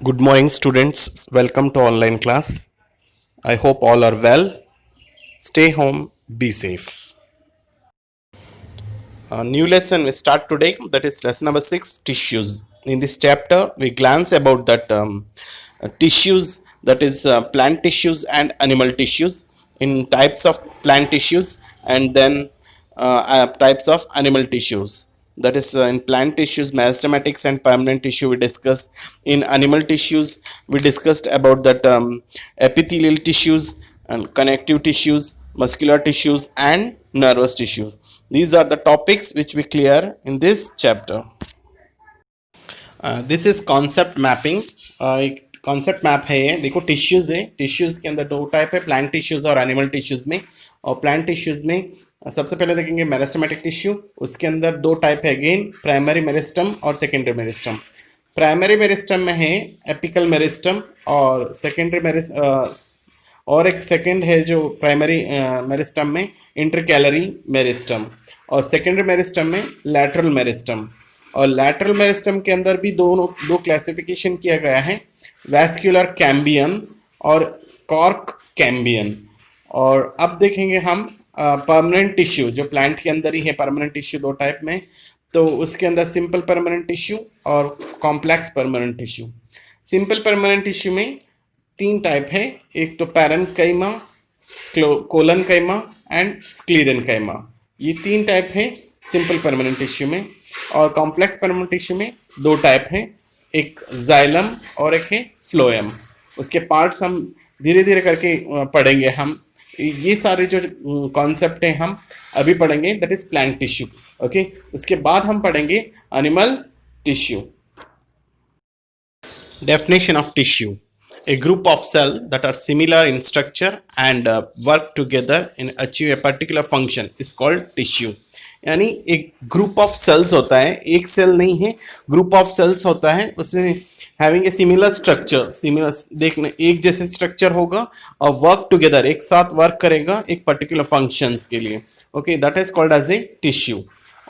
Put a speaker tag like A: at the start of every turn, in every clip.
A: Good morning, students. Welcome to online class. I hope all are well. Stay home, be safe. A new lesson we start today. That is lesson number 6, tissues. In this chapter, we glance about that tissues. That is plant tissues and animal tissues. In types of plant tissues and then types of animal tissues. That is in plant tissues, meristematics and permanent tissue we discussed. In animal tissues, we discussed about that epithelial tissues and connective tissues, muscular tissues and nervous tissue. These are the topics which we clear in this chapter. This is concept mapping. एक concept map है ये. देखो tissues है, tissues के अंदर दो type है, plant tissues और एनिमल टिश्यूज में. और प्लांट टिश्यूज में सबसे पहले देखेंगे मेरिस्टेमेटिक टिश्यू. उसके अंदर दो टाइप है अगेन, प्राइमरी मेरिस्टम और सेकेंडरी मेरिस्टम. प्राइमरी मेरिस्टम में है एपिकल मेरिस्टम और सेकेंडरी और एक सेकेंड है जो प्राइमरी मेरिस्टम में इंटरकैलरी मेरिस्टम और सेकेंडरी मेरिस्टम में लैटरल मेरिस्टम. और लैटरल मेरिस्टम के अंदर भी दो क्लासिफिकेशन किया गया है, वैस्कुलर कैम्बियन और कॉर्क कैम्बियन. और अब देखेंगे हम परमानेंट टिश्यू, जो प्लांट के अंदर ही है परमानेंट टिश्यू दो टाइप में. तो उसके अंदर सिंपल परमानेंट टिश्यू और complex permanent tissue. Simple permanent tissue में तीन टाइप है, एक तो पैरेन्काइमा, कोलनकाइमा एंड स्क्लेरेन्काइमा. ये तीन टाइप है सिंपल परमानेंट टिश्यू में. और कॉम्प्लेक्स परमानेंट टिश्यू में दो टाइप है, एक जाइलम और एक है फ्लोएम. उसके पार्ट्स हम धीरे धीरे करके पढ़ेंगे. हम ये सारे जो कॉन्सेप्ट हैं हम अभी पढ़ेंगे, that is plant tissue. Okay, उसके बाद हम पढ़ेंगे animal tissue. Definition of tissue: a group of cells that are similar in structure and work together and achieve a particular function is called tissue. यानी एक ग्रुप ऑफ सेल्स होता है, एक cell नहीं है, ग्रुप ऑफ सेल्स होता है, उसमें having a similar structure, similar देखने एक जैसे स्ट्रक्चर होगा और वर्क टुगेदर एक साथ वर्क करेगा एक पर्टिकुलर फंक्शंस के लिए. Okay, that is called as a tissue.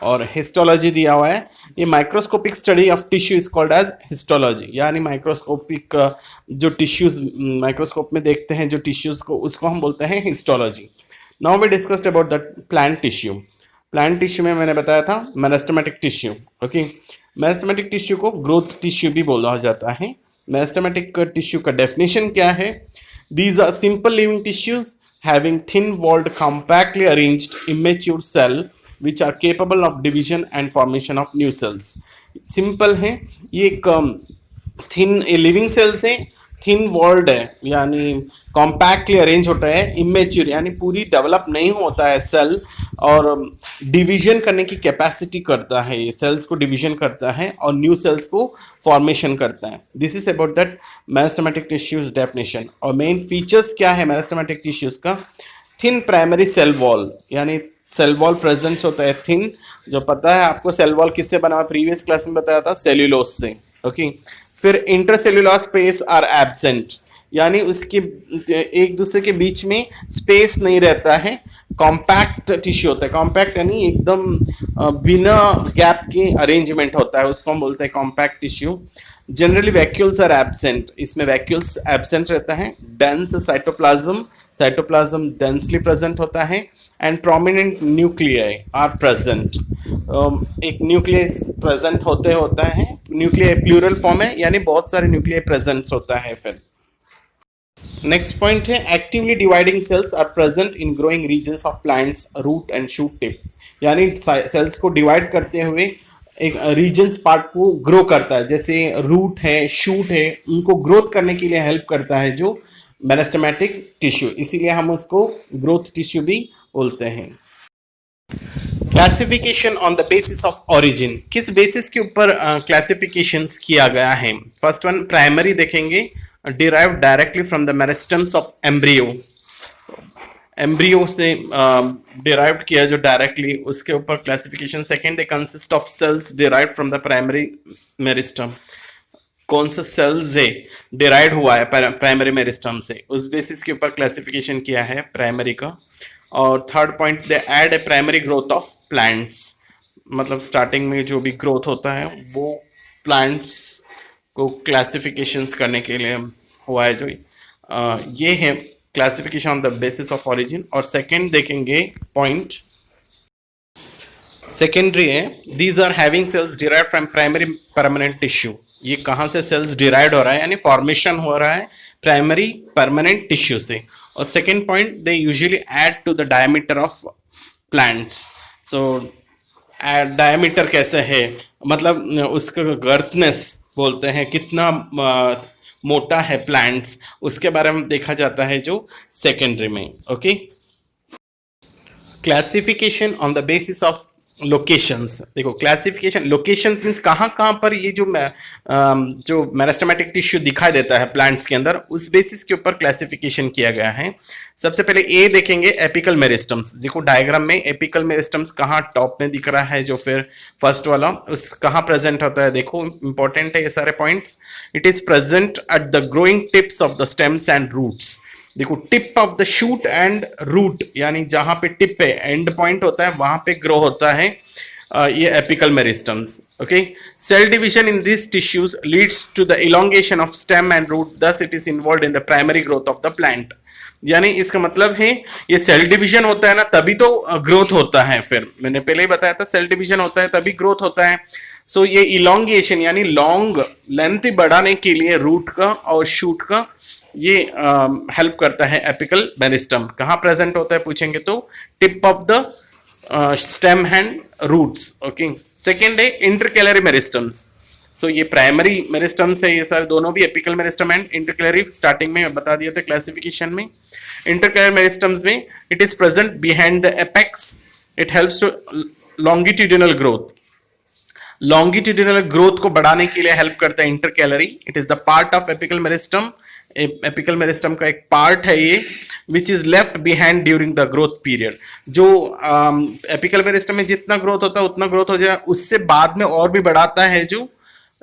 A: और हिस्टोलॉजी दिया हुआ है. ये microscopic study of tissue is called as histology. यानी माइक्रोस्कोपिक जो टिश्यूज माइक्रोस्कोप में देखते हैं जो टिश्यूज को, उसको हम बोलते हैं histology. Now we discussed about the plant tissue. Plant tissue में मैंने बताया था meristematic tissue. Okay, meristematic tissue को ग्रोथ टिश्यू भी बोला जाता है. मेरिस्टेमेटिक टिश्यू का डेफिनेशन क्या है? These are simple living tissues having thin walled compactly arranged immature cell which are capable of division and formation of new cells. Simple है ये, एक थिन लिविंग सेल्स है, थिन वॉल्ड है यानी compactly arrange होता है, इमेच्योर यानी पूरी डेवलप नहीं होता है सेल, और डिवीजन करने की कैपेसिटी करता है, ये सेल्स को डिवीजन करता है और न्यू सेल्स को फॉर्मेशन करता है. This is about that meristematic tissues definition. और मेन फीचर्स क्या है मेरिस्टेमेटिक टिश्यूज का? थिन प्राइमरी सेल वॉल, यानी सेल वॉल प्रेजेंस होता है थिन. जो पता है आपको सेल वॉल किससे बना हुआ, प्रीवियस क्लास में बताया था, सेल्यूलोज से. ओके, फिर इंटरसेल्यूलर स्पेस आर एब्सेंट, यानी उसके एक दूसरे के बीच में स्पेस नहीं रहता है. कॉम्पैक्ट टिश्यू होता है, कॉम्पैक्ट यानी एकदम बिना गैप के अरेंजमेंट होता है, उसको हम बोलते हैं compact tissue. Generally vacuoles are absent, इसमें वैक्यूल्स एब्सेंट रहता है. डेंस साइटोप्लाज्म डेंसली प्रेजेंट होता है and prominent nuclei are present. एक न्यूक्लियस प्रेजेंट होता है, न्यूक्लियाई प्लूरल फॉर्म है यानी बहुत सारे न्यूक्लियाई प्रेजेंट होता है. फिर नेक्स्ट पॉइंट है actively dividing cells are present in growing regions of plants root and shoot tip. यानी सेल्स को डिवाइड करते हुए एक रीजन्स पार्ट को ग्रो करता है, जैसे रूट है, शूट है, उनको ग्रोथ करने के लिए हेल्प करता है जो मेरिस्टेमेटिक टिश्यू, इसीलिए हम उसको ग्रोथ टिश्यू भी बोलते हैं. Classification on the basis of origin, किस बेसिस के ऊपर क्लासिफिकेशंस किया गया है? फर्स्ट वन प्राइमरी देखेंगे, derive directly from the meristems of embryo. Embryo से डिराइव्ड किया जो डायरेक्टली, उसके ऊपर classification. Second, they consist of cells derived from the primary meristem. कौन सा सेल्स है डिराइव हुआ है प्राइमरी मेरिस्टम से, उस बेसिस के ऊपर क्लासिफिकेशन किया है प्राइमरी का. और third point, they add a primary growth of plants, मतलब स्टार्टिंग में जो भी ग्रोथ होता है वो प्लांट्स को क्लासिफिकेशंस करने के लिए हुआ है जो ये है classification on the basis of origin. और सेकंड देखेंगे पॉइंट सेकेंडरी है, these are having cells derive from primary permanent tissue. ये कहाँ से सेल्स डिराइव हो रहा है, यानी फॉर्मेशन हो रहा है प्राइमरी परमानेंट टिश्यू से। और second point, they usually add to the diameter of plants. So diameter कैसे है, मतलब उसका गर्थनेस बोलते हैं, कितना मोटा है प्लांट्स, उसके बारे में देखा जाता है जो सेकेंडरी में। Okay, classification on the basis of locations. देखो क्लासिफिकेशन, लोकेशंस मीन्स कहाँ कहाँ पर ये जो मेरिस्टेमेटिक टिश्यू दिखाई देता है प्लांट्स के अंदर, उस बेसिस के ऊपर क्लासिफिकेशन किया गया है। सबसे पहले ए देखेंगे, एपिकल मेरिस्टम्स। देखो डायग्राम में एपिकल मेरिस्टम्स कहाँ टॉप में दिख रहा है, जो फिर फर्स्ट वाला उस कहाँ प्रेजेंट होता है। देखो इंपॉर्टेंट है ये सारे points. It is present at the growing tips of the stems and roots. देखो tip of the shoot and root, यानी जहां पे टिप पे एंड पॉइंट होता है वहां पे ग्रो होता है ये apical meristems. Okay, cell division in this tissues leads to the elongation of stem and root, thus it is involve in the primary growth of the plant. यानी इसका मतलब है ये सेल डिवीजन होता है ना, तभी तो ग्रोथ होता है। फिर मैंने पहले ही बताया था सेल डिवीजन होता है तभी ग्रोथ होता है। सो ये इलोंगेशन यानी लॉन्ग लेंथ बढ़ाने के लिए रूट का और शूट का ये हेल्प करता है एपिकल मेरिस्टम। कहाँ प्रेजेंट होता है पूछेंगे तो tip of the stem and roots. Okay, second है इंटरकैलरी मेरिस्टम्स। सो ये प्राइमरी मेरिस्टम्स है, ये सारे दोनों भी apical meristem and intercalary, starting में बता दिया था क्लासिफिकेशन में। इंटरकैलरी मेरिस्टम्स में it is present behind the apex, it helps to longitudinal growth. Longitudinal growth को बढ़ाने के लिए हेल्प करता है intercalary. It is the part of apical meristem, apical meristem का एक पार्ट है ये, which is left behind during the growth period. जो एपिकल मेरिस्टम में जितना ग्रोथ होता है उतना ग्रोथ हो जाए, उससे बाद में और भी बढ़ाता है जो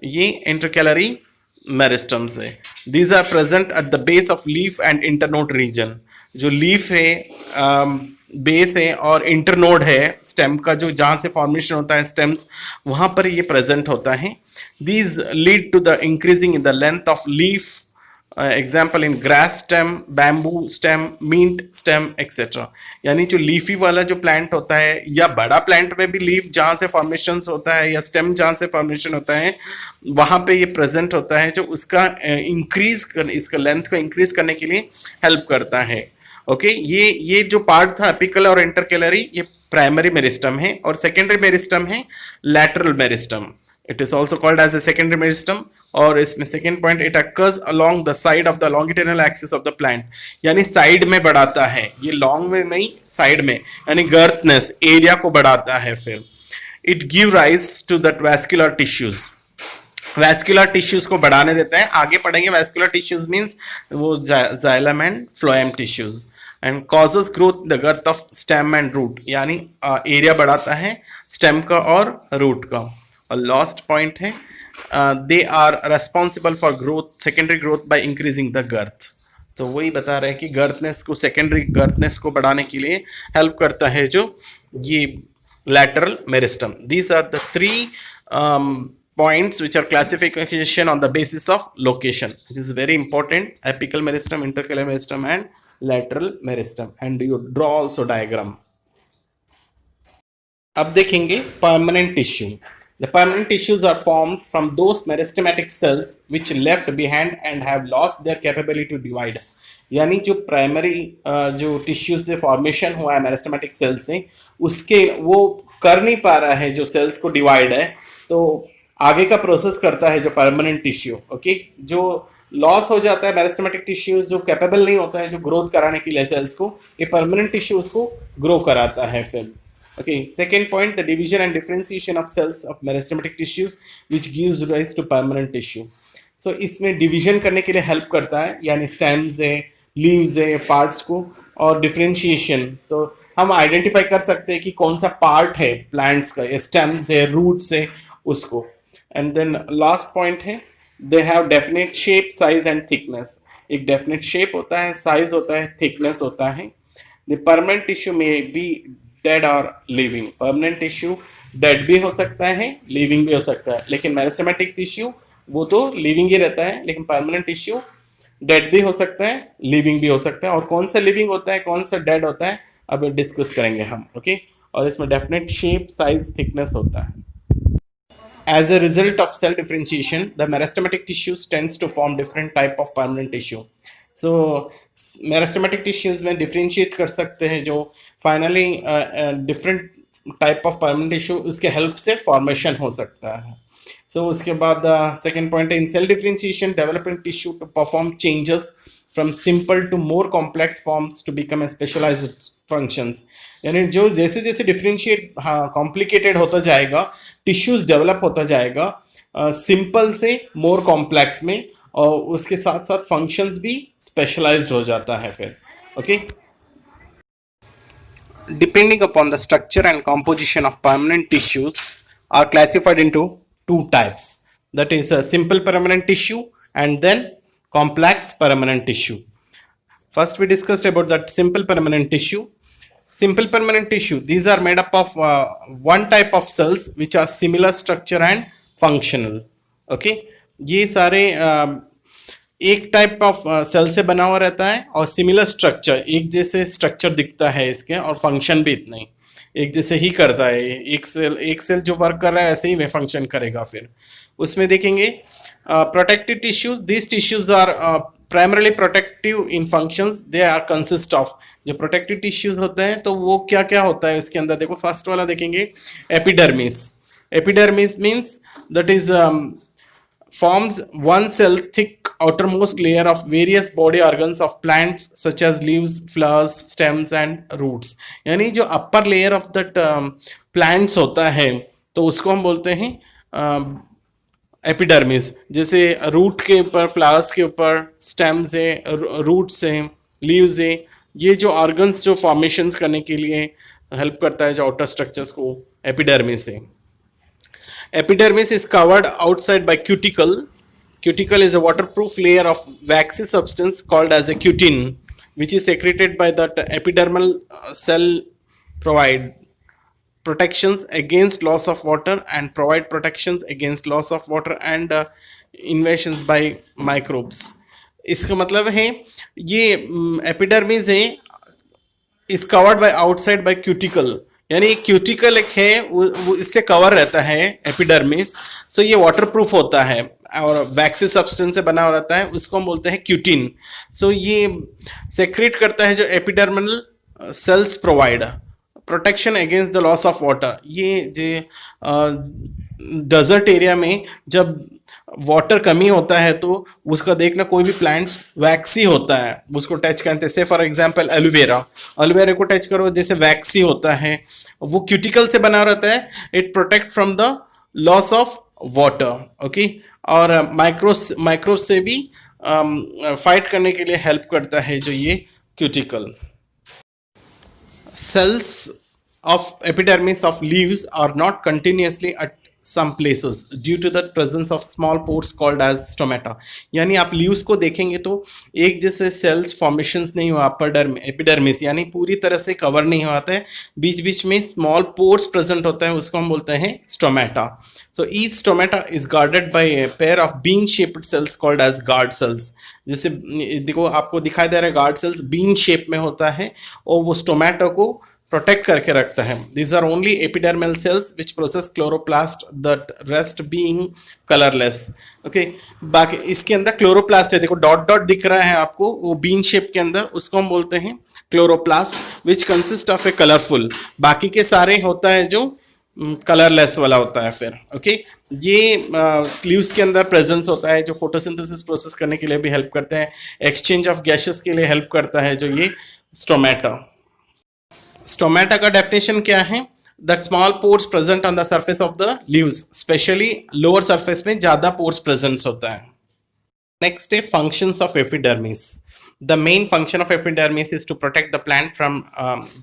A: ये इंटरकैलरी मेरिस्टम्स है। These are present at the base of leaf and internode region. जो लीफ है, बेस है और इंटरनोड है स्टेम का, जो जहां से फॉर्मेशन होता है स्टेम्स, वहां पर ये प्रेजेंट होता है। These lead to the increasing in the length of leaf, example in grass stem, bamboo stem, mint stem etcetera. यानी जो लीफी वाला जो प्लांट होता है, या बड़ा प्लांट में भी लीफ जहाँ से फॉर्मेशन होता है या स्टेम जहाँ से फॉर्मेशन होता है, वहाँ पे ये प्रेजेंट होता है, जो उसका इंक्रीज इसका लेंथ को इंक्रीज करने के लिए हेल्प करता है। ओके, ये जो पार्ट था एपिकल और इंटरकैलरी, ये प्राइमरी मेरिस्टम है। और सेकेंडरी मेरिस्टम है lateral meristem, it is also called as a secondary meristem. और इसमें second point, it occurs along the side of the longitudinal axis of the plant, यानी side में बढ़ाता है ये, लॉन्ग में नहीं साइड में, यानी गर्थनेस एरिया को बढ़ाता है। फिर it give rise to the vascular tissues, vascular tissues को बढ़ाने देता है। आगे पढ़ेंगे वैस्कुलर टिश्यूज मींस वो xylem and phloem tissues, and causes growth the girth of stem and root, यानी एरिया बढ़ाता है स्टेम का और रूट का। और लास्ट पॉइंट है, they are responsible for growth, secondary growth by increasing the girth. तो वही बता रहे हैं कि गर्थनेस को, सेकेंडरी गर्थनेस को बढ़ाने के लिए हेल्प करता है जो ये lateral meristem. These are the three points which are classification on the basis of location, which is very important: apical meristem, intercalated meristem and lateral meristem, and you draw also diagram. अब देखेंगे permanent tissue. The permanent tissues are formed from those meristematic cells which left behind and have lost their capability to divide. यानी जो primary जो tissue से formation हुआ है meristematic cell से, उसके वो कर नहीं पा रहा है जो सेल्स को डिवाइड है, तो आगे का प्रोसेस करता है जो परमानेंट टिश्यू। ओके, जो लॉस हो जाता है मेरिस्टेमेटिक टिश्यू, जो कैपेबल नहीं होता है जो ग्रोथ कराने के लिए सेल्स को, ये परमानेंट टिश्यू उसको ग्रो कराता है फिर। Okay, second point, the division and differentiation of cells of meristematic tissues which gives rise to permanent tissue. So इसमें डिवीजन करने के लिए हेल्प करता है, यानी स्टेम्स है, लीव्स है, पार्ट्स को, और डिफरेंशिएशन, तो हम आइडेंटिफाई कर सकते हैं कि कौन सा पार्ट है प्लांट्स का, या स्टेम्स है, रूट्स है, उसको। एंड देन लास्ट पॉइंट है, they have definite shape, size and thickness. एक डेफिनेट शेप होता है, साइज होता है, थिकनेस होता है। द परमानेंट टिश्यू में बी डेड और लिविंग। परमानेंट टिश्यू डेड भी हो सकता है, लिविंग भी हो सकता है, लेकिन मेरिस्टेमेटिक टिश्यू वो तो लिविंग ही रहता है, लेकिन परमानेंट टिश्यू डेड भी हो सकता है, लिविंग भी हो सकता है। और कौन सा लिविंग होता है, कौन सा डेड होता है, अब डिस्कस करेंगे हम। ओके, और इसमें डेफिनेट शेप, साइज, थिकनेस होता है। As a result of cell differentiation, the meristematic tissues tends to form different type of permanent tissue. So meristematic tissues में differentiate कर सकते हैं, जो finally different type of permanent tissue उसके help से formation हो सकता है। So उसके बाद second point है, in cell differentiation, developing tissue to perform changes from simple to more complex forms to become a specialized functions. यानी जो जैसे जैसे डिफरेंशिएट कॉम्प्लिकेटेड होता जाएगा, टिश्यूज डेवलप होता जाएगा सिंपल से मोर कॉम्प्लेक्स में, और उसके साथ साथ फंक्शंस भी स्पेशलाइज्ड हो जाता है फिर। Okay, depending upon the structure and composition of permanent tissues are classified into two types, that is simple permanent tissue and then complex permanent tissue. First we discussed about that simple permanent tissue. Simple permanent tissue, these are made up of one type of cells which are similar structure and functional. Okay, ये सारे एक type of cell से बना हुआ रहता है और similar structure, एक जैसे स्ट्रक्चर दिखता है इसके, और फंक्शन भी इतना ही एक जैसे ही करता है। एक सेल जो वर्क कर रहा है ऐसे ही वह फंक्शन करेगा। फिर उसमें देखेंगे protective tissues. These tissues are primarily protective in functions. They are consist of, जो प्रोटेक्टिव टिश्यूज होते हैं तो वो क्या क्या होता है इसके अंदर। देखो फर्स्ट वाला देखेंगे, epidermis. Epidermis means that is forms one cell thick outermost layer of various body organs of plants such as leaves, flowers, stems and roots. यानी जो upper layer of that plants होता है तो उसको हम बोलते हैं एपिडर्मिस। जैसे रूट के ऊपर, फ्लावर्स के ऊपर, स्टेम्स है, रूट्स हैं, लीव्स है, ये जो ऑर्गन्स जो फॉर्मेशंस करने के लिए हेल्प करता है, जो आउटर स्ट्रक्चर्स को, एपिडर्मिस है। Epidermis is covered outside by cuticle. Cuticle is a waterproof layer of waxy substance called as a cutin, which is secreted by that epidermal cell, provide protections against loss of water and provide protections against loss of water and invasions by microbes. इसका मतलब है ये epidermis है, is covered by outside by cuticle, यानी cuticle एक है वो इससे कवर रहता है एपिडर्मिस। सो ये वाटरप्रूफ होता है और वैक्सी सब्सटेंस से बना हुआ रहता है, उसको हम बोलते हैं क्यूटिन। सो ये सेक्रेट करता है जो epidermal cells provide protection against the loss of water. ये जो डेजर्ट एरिया में जब वाटर कमी होता है तो उसका देखना, कोई भी प्लांट्स वैक्सी होता है उसको टच करते हैं। फॉर एग्जांपल एलोवेरा, एलोवेरा को टच करो जैसे वैक्सी होता है, वो क्यूटिकल से बना रहता है। It protect from the loss of water. Okay, और माइक्रोब से भी फाइट करने के लिए हेल्प करता है जो ये cuticle. Cells of epidermis of leaves are not continuously at some places due to the presence of small pores called as stomata. यानी आप लीव्स को देखेंगे तो एक जैसे सेल्स फॉर्मेशंस नहीं हुआ एपिडर्मिस, यानी पूरी तरह से कवर नहीं होता है, बीच बीच में स्मॉल पोर्स प्रेजेंट होता है, उसको हम बोलते हैं stomata. So each stomata is guarded by a pair of bean-shaped cells called as guard cells. जैसे देखो आपको दिखाई दे रहा है गार्ड सेल्स बीन शेप में होता है और वो स्टोमेटा को प्रोटेक्ट करके रखता है। These are only epidermal cells which process chloroplast, that rest being colorless. Okay, बाकी इसके अंदर क्लोरोप्लास्ट है, देखो डॉट डॉट दिख रहा है आपको, वो बीन शेप के अंदर, उसको हम बोलते हैं chloroplast which consist of A colourful. बाकी के सारे होता है जो कलरलेस वाला होता है। फिर ओके, ये स्लीव्स के अंदर प्रेजेंस होता है जो फोटोसिंथेसिस प्रोसेस करने के लिए भी हेल्प करते हैं, एक्सचेंज ऑफ गैसेस के लिए हेल्प करता है जो ये स्टोमेटा। स्टोमेटा का डेफिनेशन क्या है? That small pores present on the surface of the leaves, specially lower surface में ज्यादा पोर्स प्रेजेंस होता है। नेक्स्ट है functions of epidermis. The main function of epidermis is to protect the plant from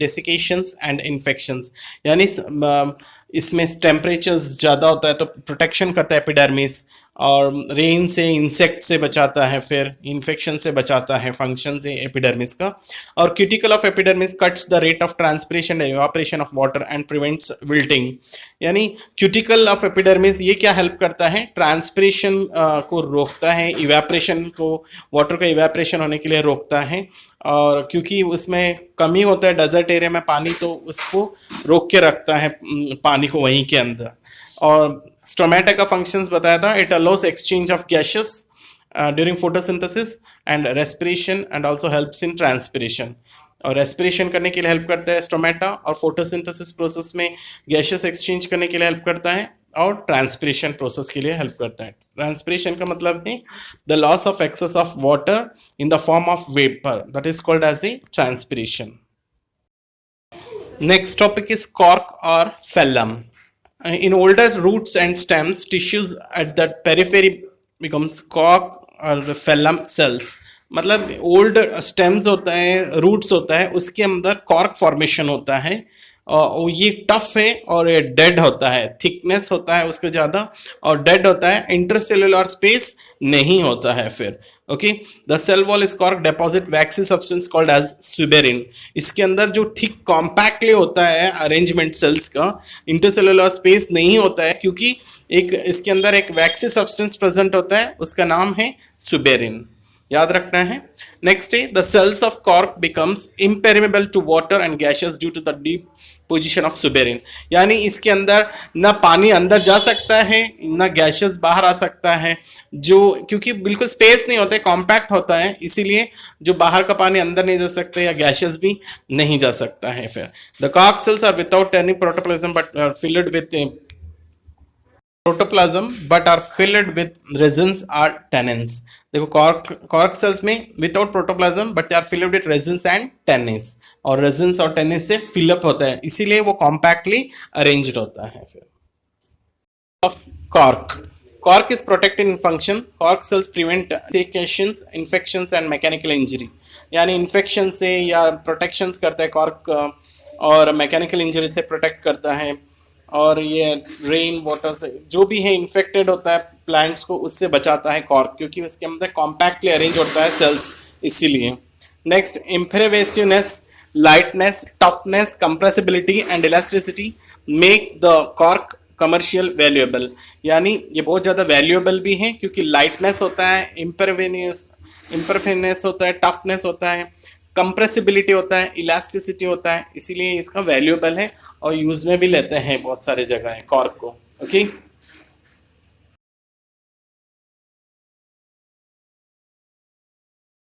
A: desiccations and infections. यानी इसमें temperatures ज़्यादा होता है तो प्रोटेक्शन करता है एपिडर्मिस, और रेन से, इंसेक्ट से बचाता है, फिर इन्फेक्शन से बचाता है, फंक्शन से एपिडर्मिस का। और cuticle of epidermis cuts the rate of transpiration and evaporation of water and prevents wilting. यानी क्यूटिकल ऑफ एपिडर्मिस ये क्या हेल्प करता है, ट्रांसपिरेशन को रोकता है, इवेपोरेशन को, वाटर का इवेपोरेशन होने के लिए रोकता है। और क्योंकि उसमें कमी होता है डेजर्ट एरिया में पानी, तो उसको रोक के रखता है पानी को वहीं के अंदर। और स्टोमेटा का फंक्शंस बताया था, it allow us exchange of gases during photosynthesis and respiration and also helps in transpiration. और रेस्पिरेशन करने के लिए हेल्प करता है स्टोमेटा, और फोटोसिंथेसिस प्रोसेस में गैसेस एक्सचेंज करने के लिए हेल्प करता है, और ट्रांसपिरेशन प्रोसेस के लिए हेल्प करता है। ट्रांसपिरेशन का मतलब है the loss of excess of water in the form of vapour, that is called as a transpiration. Next topic is cork or phellum. In older roots and stems, tissues at the periphery becomes cork or phellum cells. मतलब old stems होता है, roots होता है, उसके अंदर cork formation होता है, और ये टफ है और ये डेड होता है, थिकनेस होता है उसका ज़्यादा और डेड होता है, इंटरसेलुलर स्पेस नहीं होता है फिर। Okay, the cell wall is cork deposit waxy substance called as suberin. इसके अंदर जो थिक कॉम्पैक्टली होता है अरेंजमेंट सेल्स का, इंटरसेलुलर स्पेस नहीं होता है, क्योंकि एक इसके अंदर एक वैक्सी सब्सटेंस प्रेजेंट होता है, उसका नाम है सुबेरिन, याद रखना है। नेक्स्ट है the cells of cork becomes impermeable to water and gases due to the deep position of suberin. यानी इसके अंदर ना पानी अंदर जा सकता है, ना गैसेस बाहर आ सकता है, जो क्योंकि बिल्कुल स्पेस नहीं होता है, कॉम्पैक्ट होता है, इसीलिए जो बाहर का पानी अंदर नहीं जा सकता या गैसेस भी नहीं जा सकता है। फिर the cork cells are without any protoplasm but are filled with resins और टैनिन्स। देखो कॉर्क सेल्स में without protoplasm but they are filled with resins and tannins, और रेजिन्स और टैनिन्स से फिलअप होता है, इसीलिए वो कॉम्पैक्टली अरेंज्ड होता है। फिर of cork is protected in function. Cork cells prevent infections and mechanical injury. यानी इन्फेक्शन से या प्रोटेक्शंस करता है कॉर्क, और मैकेनिकल इंजरी से प्रोटेक्ट करता है, और ये रेन वाटर से जो भी है इन्फेक्टेड होता है प्लांट्स को, उससे बचाता है कॉर्क, क्योंकि उसके अंदर कॉम्पैक्टली अरेंज होता है सेल्स, इसीलिए। Next, imperviousness, lightness, toughness, compressibility and elasticity make the cork commercial valuable. यानी ये बहुत ज़्यादा वैल्यूएबल भी है, क्योंकि लाइटनेस होता है, इम्परफेनेस होता है, टफनेस होता है, कंप्रेसिबिलिटी होता है, इलास्टिसिटी होता है, इसीलिए इसका वैल्यूएबल है और यूज में भी लेते हैं बहुत सारे जगह है कॉर्क को। ओके।